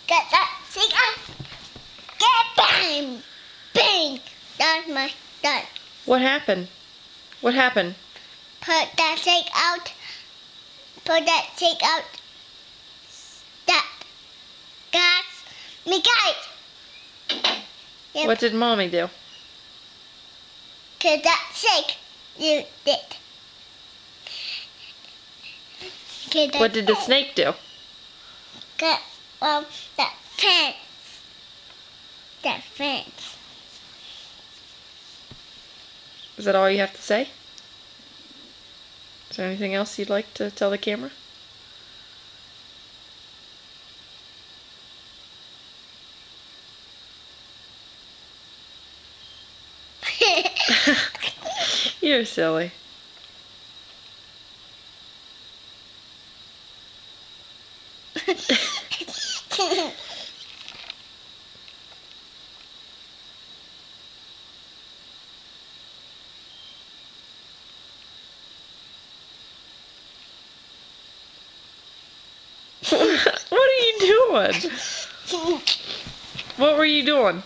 Get that thing out. Get bang! Bang! That's my done. What happened? What happened? Put that thing out. Put that thing out. Stop. Gas. Me guys. Yep. What did Mommy do? To that thing you did. What did the snake do? Get that fence. That fence. Is that all you have to say? Is there anything else you'd like to tell the camera? You're silly. What are you doing? What were you doing?